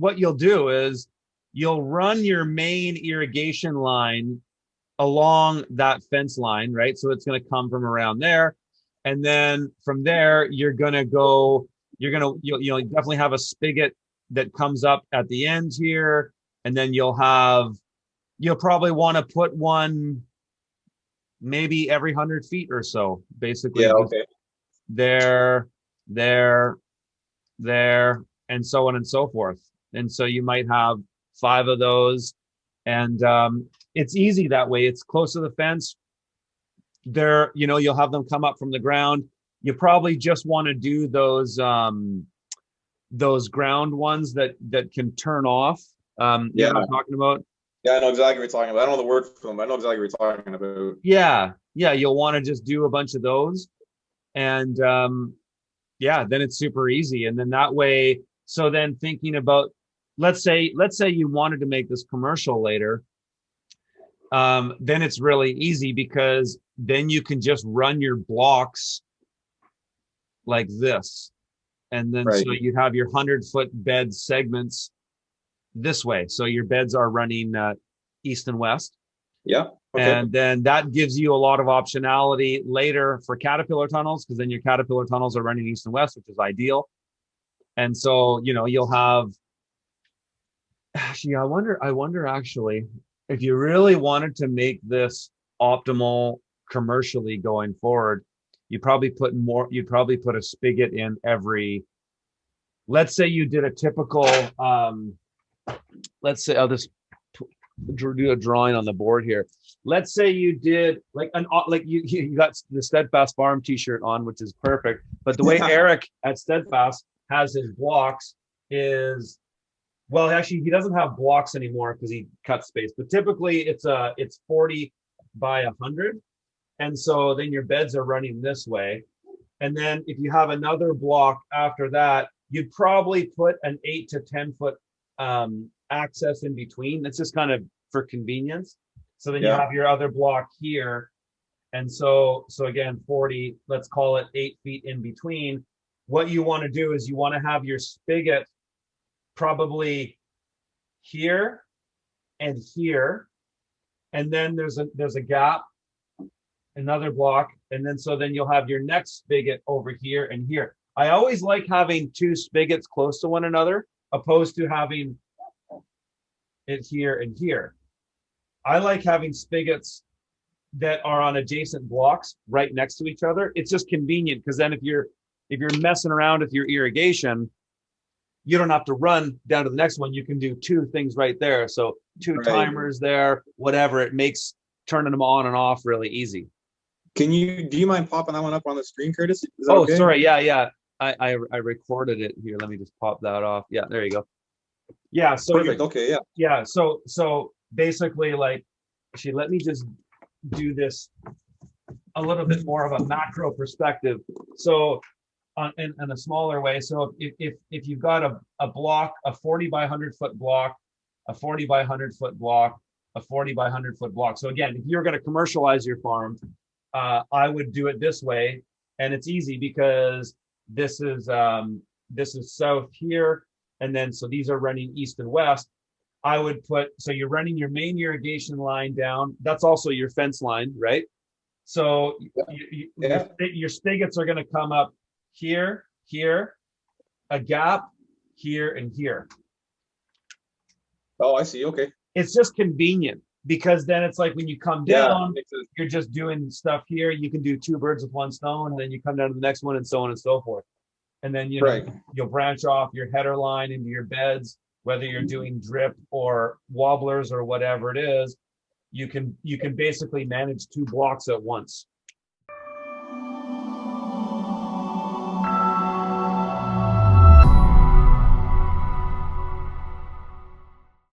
what you'll do is you'll run your main irrigation line along that fence line, right? So it's going to come from around there. And then from there, you'll definitely have a spigot that comes up at the end here. And then you'll probably want to put one maybe every 100 feet or so, basically. Yeah, okay. There, there, and so on and so forth. And so you might have 5 of those. And it's easy that way. It's close to the fence. You'll have them come up from the ground. You probably just want to do those ground ones that can turn off. You know Yeah. what I'm talking about? Yeah, I know exactly what you're talking about. I don't know the word for them, but I know exactly what you're talking about. Yeah. You'll want to just do a bunch of those. And then it's super easy. And then that way, so then thinking about, let's say you wanted to make this commercial later, then it's really easy because then you can just run your blocks like this. And then Right. so you have your 100-foot bed segments this way. So your beds are running east and west. Yeah. Okay. And then that gives you a lot of optionality later for caterpillar tunnels, because then your caterpillar tunnels are running east and west, which is ideal. And so, you'll have, actually, I wonder actually, if you really wanted to make this optimal commercially going forward, you'd probably put a spigot in every, let's say you did a typical, let's say, I'll just do a drawing on the board here. Let's say you did like you got the Steadfast Farm t-shirt on, which is perfect. But the way Eric at Steadfast has his blocks is, well, actually he doesn't have blocks anymore because he cut space. But typically it's 40 by 100, and so then your beds are running this way. And then if you have another block after that, you'd probably put an 8 to 10 foot access in between. That's just kind of for convenience. So then you have your other block here. And so again, 40, let's call it 8 feet in between. What you want to do is you want to have your spigot probably here and here. And then there's a gap, another block. And then you'll have your next spigot over here and here. I always like having 2 spigots close to one another, opposed to having it here and here. I like having spigots that are on adjacent blocks right next to each other. It's just convenient, because then if you're messing around with your irrigation, you don't have to run down to the next one. You can do 2 things right there. So 2 timers there, whatever. It makes turning them on and off really easy. Do you mind popping that one up on the screen, Curtis? Okay? Sorry. Yeah. I recorded it here. Let me just pop that off. Yeah, there you go. Yeah. So perfect. Okay. Yeah. Yeah. So basically, like, actually, let me just do this a little bit more of a macro perspective. So in a smaller way. So if you've got a block, a 40 by 100 foot block, a 40 by 100 foot block, a 40 by 100 foot block. So again, if you're going to commercialize your farm, I would do it this way. And it's easy because this is south here. And then, so these are running east and west. I would so you're running your main irrigation line down. That's also your fence line, right? So your spigots are going to come up here, a gap here, and here. Oh, I see. Okay. It's just convenient, because then it's like when you come down, you're just doing stuff here. You can do 2 birds with 1 stone, and then you come down to the next one, and so on and so forth. And then you'll branch off your header line into your beds, whether you're doing drip or wobblers or whatever it is. You can basically manage 2 blocks at once.